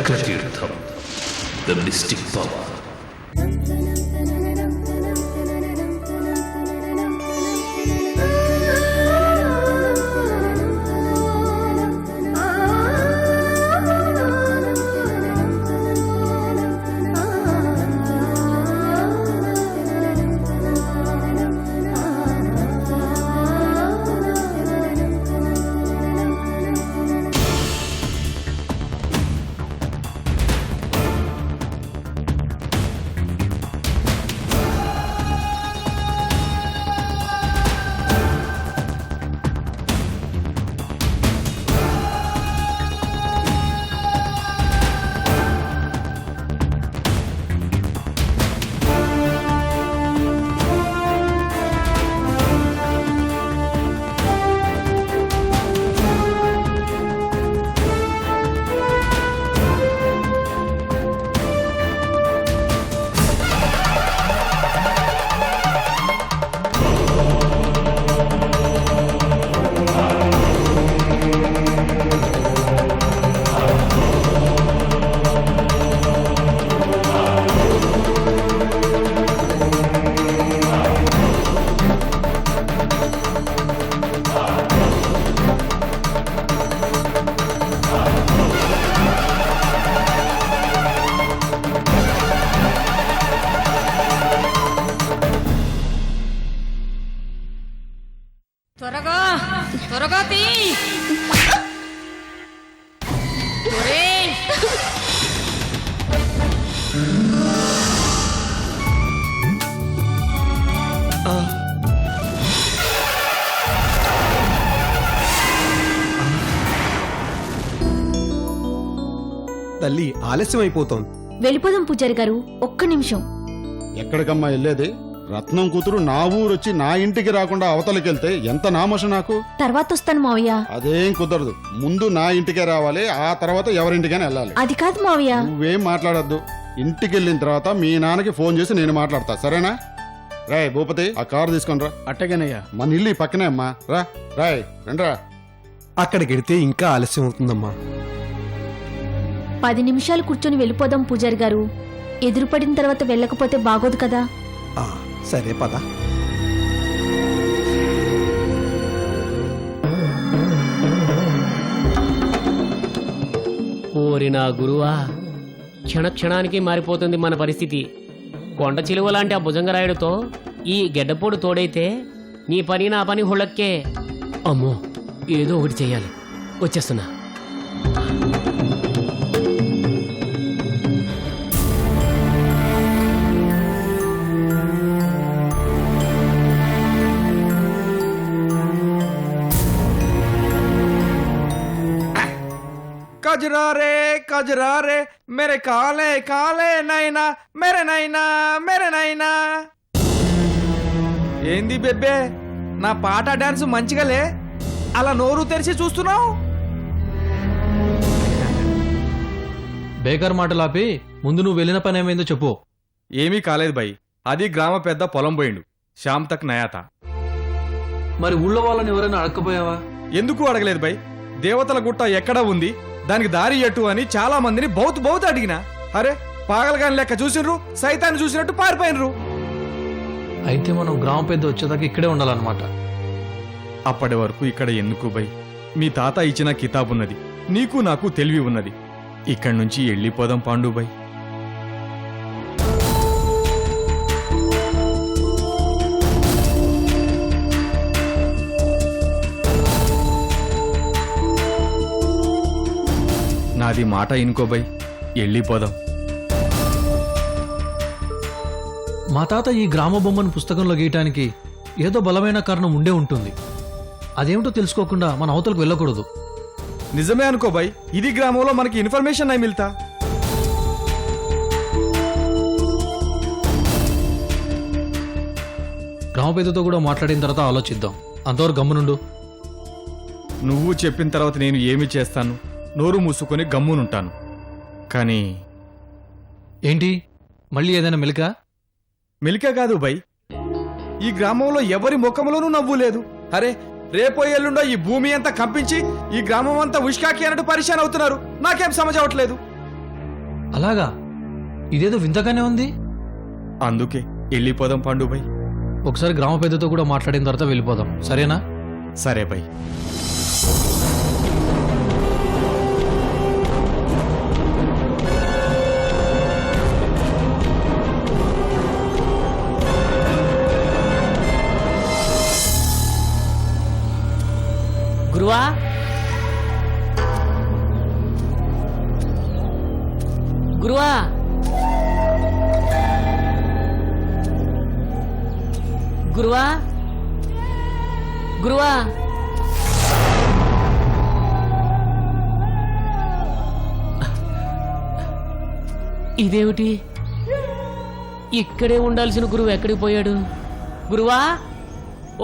చక్రతీర్థం, the mystic power. త్వరగా తీ. తల్లి ఆలస్యం అయిపోతోంది. వెళ్ళిపోదాం పూజారి గారు, ఒక్క నిమిషం. ఎక్కడికమ్మా వెళ్ళేది? రత్నం కూతురు నా ఊరొచ్చి నా ఇంటికి రాకుండా అవతలకెళ్తే ఎంత నామోష నాకు. తర్వాత వస్తాను మావయ్య. అదేం కుదరదు, ముందు నా ఇంటికే రావాలి, ఆ తర్వాత ఎవరింటికైనా వెళ్ళాలి. అది కాదు మావయ్య. నువ్వేం మాట్లాడద్దు. ఇంటికి వెళ్ళిన తర్వాత మీ నాన్నకి ఫోన్ చేసి నేను మాట్లాడతా, సరేనా? రాయ్ భూపతి, ఆ కారు తీసుకొని రా. అట్టగేనయ్యా. మన ఇల్లు పక్కనే అమ్మా. రా రాయ్, రండ్రా. అక్కడికి వెడితే ఇంకా ఆలస్యం అవుతుందమ్మా. 10 నిమిషాలు కూర్చొని వెళ్ళిపోదాం పూజారి గారు. ఎదురుపడిన తర్వాత వెళ్ళకపోతే బాగోదు కదా. సరే పద. ఓరి నా గురువా, క్షణక్షణానికి మారిపోతుంది మన పరిస్థితి. కొండ చిలువ లాంటి ఆ భుజంగరాయుడుతో ఈ గెడ్డపోడు తోడైతే నీ పని నా పని హుళక్కే. అమ్మో, ఏదో ఒకటి చెయ్యాలి. వచ్చేస్తున్నా. कजरा रे मेरे काले काले नैना मेरे नैना मेरे नैना. ఏంది బెబ్బే, నా పాట డాన్స్ మంచిగాలే, అలా నోరు తెరిచి చూస్తున్నావు? బేకార్ మాటలు ఆపి ముందు నువ్వు వెళ్ళిన పని ఏమైందో చెప్పు. ఏమీ కాలేదు బై, అది గ్రామ పెద్ద పొలం పోయిండు, శ్యామ్ తక్ నయాత. మరి ఊళ్ళో వాళ్ళని ఎవరైనా అడగకపోయావా? ఎందుకు అడగలేదు బై, దేవతల గుట్ట ఎక్కడ ఉంది, దానికి దారి ఎట్టు అని చాలా మందిని బౌత్ అడిగినా. అరే పాగలగాని లెక్క చూసినరు, సైతాన్ని చూసినట్టు పారిపోయినరు. అయితే మనం గ్రామ పెద్ద వచ్చేదాకా ఇక్కడే ఉండాలన్నమాట. అప్పటి వరకు ఇక్కడ ఎందుకు బై? మీ తాత ఇచ్చిన కితాబ్ ఉన్నది, నీకు నాకు తెలివి ఉన్నది. ఇక్కడి నుంచి వెళ్ళిపోదాం పాండు బై. నాది మాట ఇనుకో బై, వెళ్ళిపోదాం. మా తాత ఈ గ్రామ బొమ్మను పుస్తకంలో గీయటానికి ఏదో బలమైన కారణం ఉండే ఉంటుంది. అదేమిటో తెలుసుకోకుండా మన అవతలకు వెళ్ళకూడదు. నిజమే అనుకో బై, ఇది గ్రామంలో మనకి ఇన్ఫర్మేషన్ నై మిల్తా. గ్రామ పెద్దతో కూడా మాట్లాడిన తర్వాత ఆలోచిద్దాం. అంతవరకు గమ్మునుండు. నువ్వు చెప్పిన తర్వాత నేను ఏమి చేస్తాను? నోరు మూసుకొని గమ్మునుంటాను. కానీ ఏంటి, మళ్ళీ ఏదైనా మెలిక? మెలిక కాదు బై, ఈ గ్రామంలో ఎవరి ముఖంలోనూ నవ్వు లేదు. అరే రేపో ఎల్లుండో ఈ భూమి అంతా కంపించి ఈ గ్రామం అంతా ఉష్కాకి అన్నట్టు పరిశాన్ అవుతున్నారు. నాకేం సమజ్ అవట్లేదు. అలాగా? ఇదేదో వింతగానే ఉంది. అందుకే వెళ్ళిపోదాం పాండుబాయ్. ఒకసారి గ్రామ పెద్దతో కూడా మాట్లాడిన తర్వాత వెళ్ళిపోదాం, సరేనా? సరే బై. గురువా, గురువా, గురువా, గురువా, ఇదేమిటి? ఇక్కడే ఉండాల్సిన గురువు ఎక్కడికి పోయాడు? గురువా,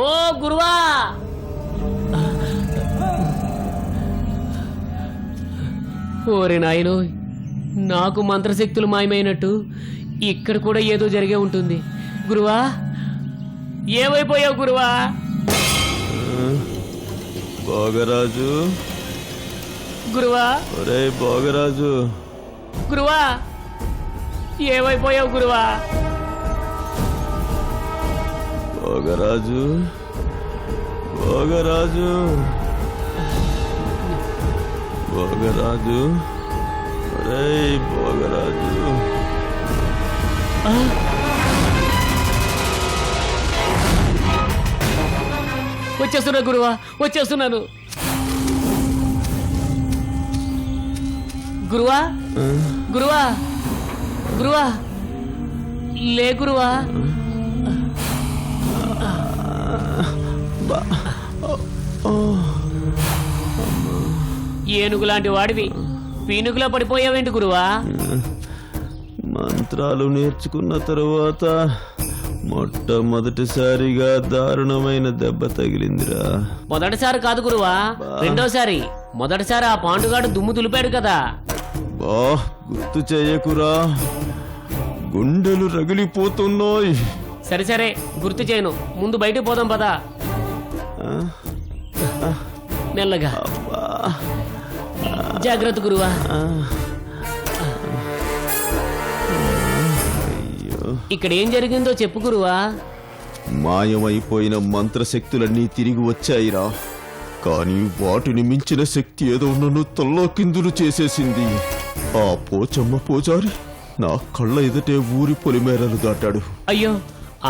ఓ గురువా! ఓరే నాయనో, నాకు మంత్రశక్తులు మాయమైనట్టు ఇక్కడ కూడా ఏదో జరిగే ఉంటుంది. గురువా, ఏమైపోయావు గురువా? భోగరాజు, గురువా, ఒరే భోగరాజు, గురువా, ఏమైపోయావు గురువా? భోగరాజు, భోగరాజు, భోగరాజు, ఒరే భోగరాజు. వచ్చేస్తున్నా గురువా, వచ్చేస్తున్నాను. గురువా, గురువా, గురువా, లే గురువా. ఏనుగు లాంటి వాడివి పీనుగులా పడిపోయావేంటి గురువా? మంత్రాలు నేర్చుకున్న తరువాత మొట్టమొదటిసారిగా దారుణమైన దెబ్బ తగిలిందిరా. మొదటిసారి కాదు గురువా, రెండోసారి. మొదటిసారి ఆ పాండుగాడు దుమ్ము దులిపాడు కదా. బా, గుర్తు చేయకురా, గుండెలు రగిలిపోతున్నాయి. సరే సరే, గుర్తు చేయను. ముందు బయటకు పోదాం పదా. మెల్లగా, జాగ్రత్త గురువా. ఇక్కడ ఏం జరిగిందో చెప్పు గురువా. మాయమైపోయిన మంత్రశక్తులన్నీ తిరిగి వచ్చాయిరా, కానీ వాటిని మించిన శక్తి ఏదో నన్ను తల్లకిందులు చేసేసింది. ఆ పోచమ్మ పూజారి నా కళ్ళ ఎదుటే ఊరి పొలిమేరలు దాటాడు. అయ్యో,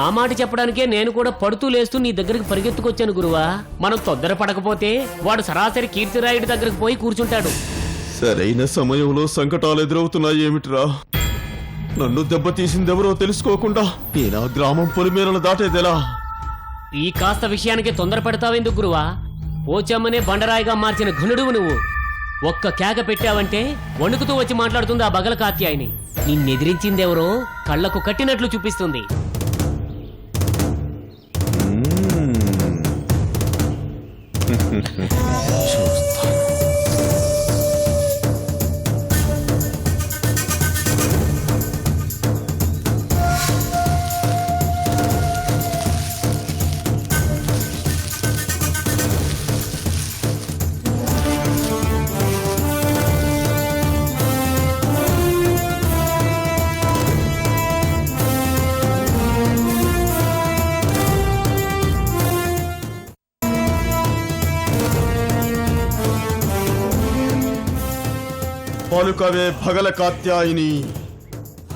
ఆ మాట చెప్పడానికే నేను కూడా పడుతూ లేస్తూ నీ దగ్గరికి పరిగెత్తుకొచ్చాను గురువా. మనం తొందర పడకపోతే వాడు సరాసరి కీర్తిరాయుడి దగ్గరకు పోయి కూర్చుంటాడు. సరైన సమయంలో సంకటాలు ఎదురవుతున్నాయి ఏమిట్రా? నన్ను దెబ్బతీసిందెవరో తెలుసుకోకుండా నేనా గ్రామం పొలిమేరలు దాటేదెలా? ఈ కాస్త విషయానికి తొందర పెడతావెందుకు గురువా? పోచమ్మనే బండరాయిగా మార్చిన ఘనుడువు నువ్వు. ఒక్క కేక పెట్టావంటే వణుకుతూ వచ్చి మాట్లాడుతుంది ఆ బగల కాత్యాయిని. నిన్నెదిరించిందెవరో కళ్లకు కట్టినట్లు చూపిస్తుంది. పలుకవే భగల కాత్యాయిని,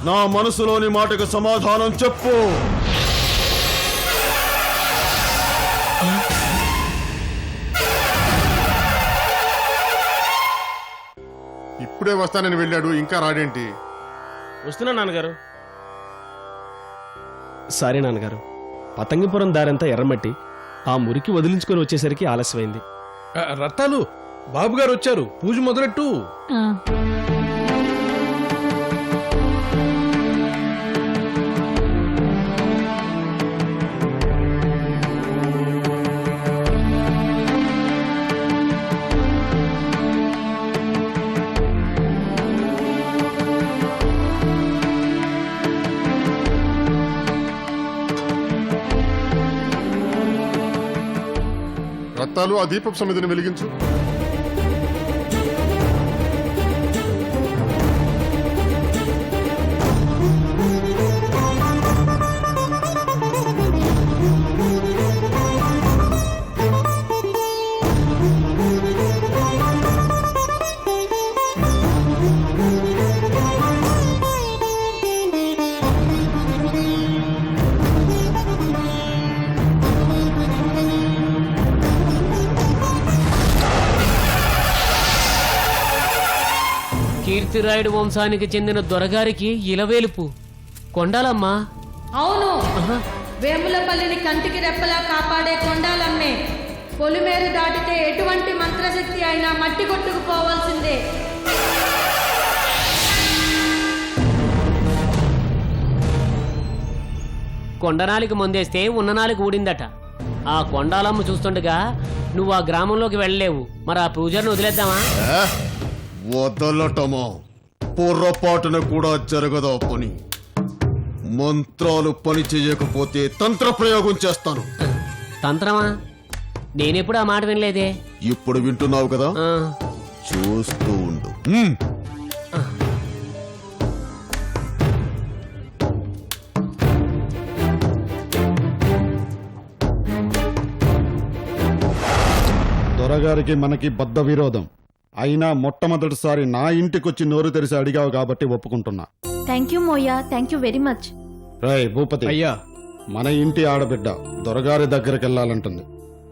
నా మనసులోని మాటకు సమాధానం చెప్పు. ఇప్పుడే వస్తానని వెళ్ళాడు, ఇంకా రాడేంటి? వస్తున్నా నాన్నగారు. సరే నాన్నగారు, పతంగిపురం దారంతా ఎర్రమట్టి, ఆ మురికి వదిలించుకొని వచ్చేసరికి ఆలస్యమైంది. రత్తాలు, బాబు గారు వచ్చారు, పూజ మొదలెట్టు. రత్తాలు, ఆ దీపపు సమితిని వెలిగించు. పూర్తిరాయుడు వంశానికి చెందిన దొరగారికి ఇలవేలుపు కొండాలమ్మా. అవును, వేములపల్లిని కంటికి రెప్పలా కాపాడే కొండాలమ్మే. పొలిమేరు దాటితే ఎటువంటి మంత్రశక్తి అయినా మట్టి కొట్టుకుపోవాల్సిందే. కొండనాలికి మందేస్తే ఉన్ననాలికి ఊడిందట. ఆ కొండాలమ్మ చూస్తుండగా నువ్వు ఆ గ్రామంలోకి వెళ్ళలేవు. మరి ఆ పూజారిని వదిలేద్దామా? వదలటమా? పొర్రపాటున కూడా జరగదా పని. మంత్రాలు పని చేయకపోతే తంత్ర ప్రయోగం చేస్తాను. తంత్రమా? నేనెప్పుడు ఆ మాట వినలేదే. ఇప్పుడు వింటున్నావు కదా, ఆ, చూస్తూ ఉండు. దొరగారికి మనకి బద్ద విరోధం. అయినా మొట్టమొదటిసారి నా ఇంటికొచ్చి నోరు తెరిచి అడిగావు కాబట్టి ఒప్పుకుంటున్నా. థ్యాంక్ యూ మోయా, థ్యాంక్ యూ వెరీ మచ్. రేయ్ భూపతి, అయ్యా, మన ఇంటి ఆడబిడ్డ దొరగారి దగ్గరికి వెళ్ళాలంటుంది.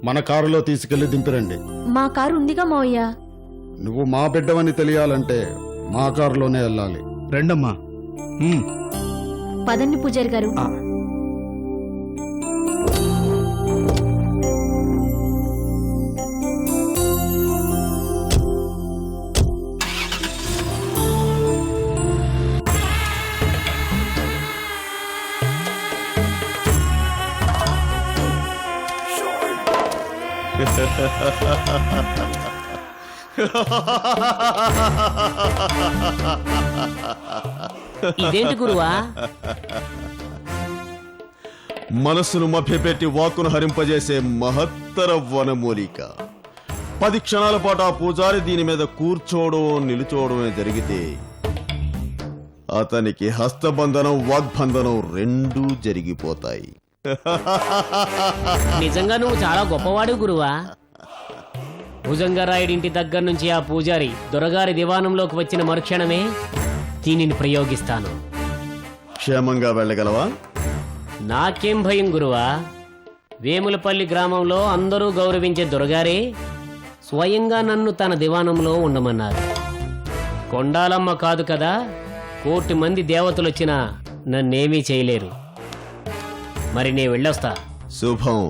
మన కారులో తీసుకెళ్లి దింపిరండి. మా కారు ఉందిగా మోయా. నువ్వు మా బిడ్డవని తెలియాలంటే మా కారులోనే వెళ్ళాలి. రెండమ్మా. పదండి పూజారి గారు. ఆ, ఇదేంటి గురువా? మనస్సును మభ్యపెట్టి వాక్కును హరింపజేసే మహత్తర వనమూలిక. 10 క్షణాల పాటు ఆ పూజారి దీని మీద కూర్చోవడం నిలుచోవడమే జరిగితే అతనికి హస్తబంధనం వాగ్బంధనం రెండూ జరిగిపోతాయి. నిజంగా నువ్వు చాలా గొప్పవాడు గురువా. భుజంగరాయుడింటి దగ్గర నుంచి ఆ పూజారి దొరగారి దివాణంలోకి వచ్చిన మరుక్షణమే దీనిని ప్రయోగిస్తాను. క్షేమంగా వెళ్ళగలవా? నాకేం భయం గురువా. వేములపల్లి గ్రామంలో అందరూ గౌరవించే దొరగారే స్వయంగా నన్ను తన దివాణంలో ఉండమన్నారు. కొండాలమ్మ కాదు కదా, 1,000,000 మంది దేవతలొచ్చినా నన్నేమీ చేయలేరు. మరి నే వెళ్ళొస్తా. శుభం.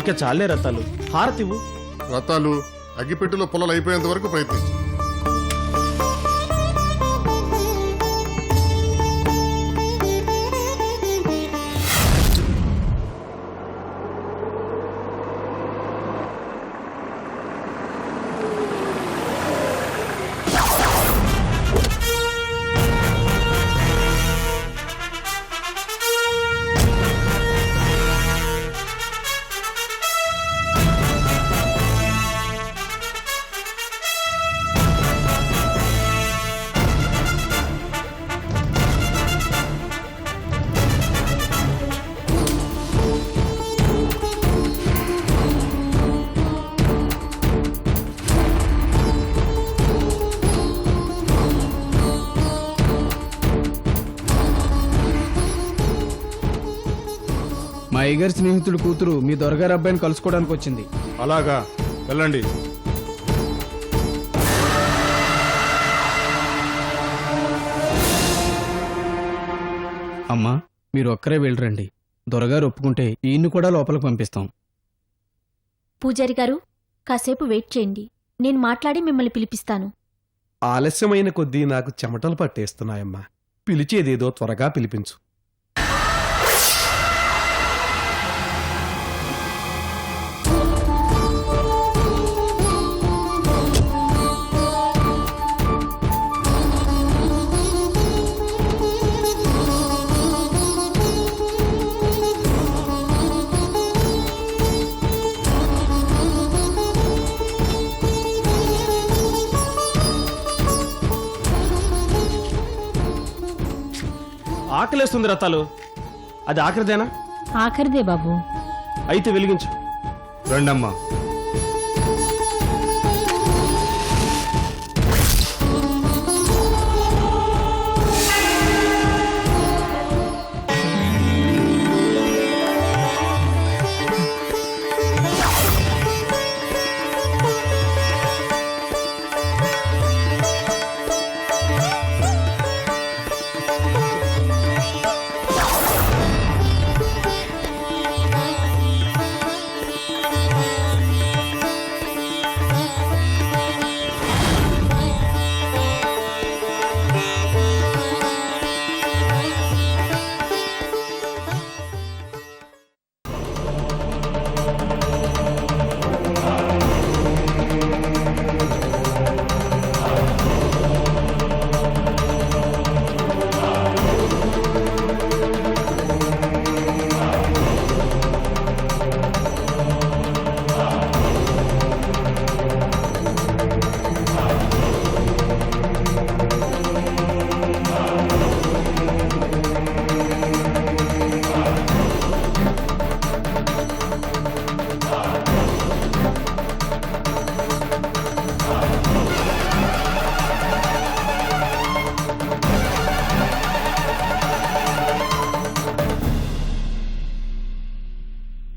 ఇక చాలే రత్తాలు, హారతివు. రథాలు అగ్గిపెట్టెలో పొలాలు అయిపోయేంత వరకు ప్రయత్నించు. మా అయ్యగారి స్నేహితుడు కూతురు మీ దొరగారి అబ్బాయిని కలుసుకోవడానికి వచ్చింది. అలాగా, వెళ్ళండి. అమ్మా, మీరు ఒక్కరే వెళ్ళరండి. దొరగారు ఒప్పుకుంటే ఈయన్ని కూడా లోపలికి పంపిస్తాం. పూజారి గారు, కాసేపు వెయిట్ చేయండి. నేను మాట్లాడి మిమ్మల్ని పిలిపిస్తాను. ఆలస్యమైన కొద్దీ నాకు చెమటలు పట్టేస్తున్నాయమ్మా. పిలిచేదేదో త్వరగా పిలిపించు. ఆకలేస్తుంది రత్తాలు. అది ఆఖరిదేనా? ఆఖరిదే బాబు. అయితే వెలిగించు. రండమ్మా.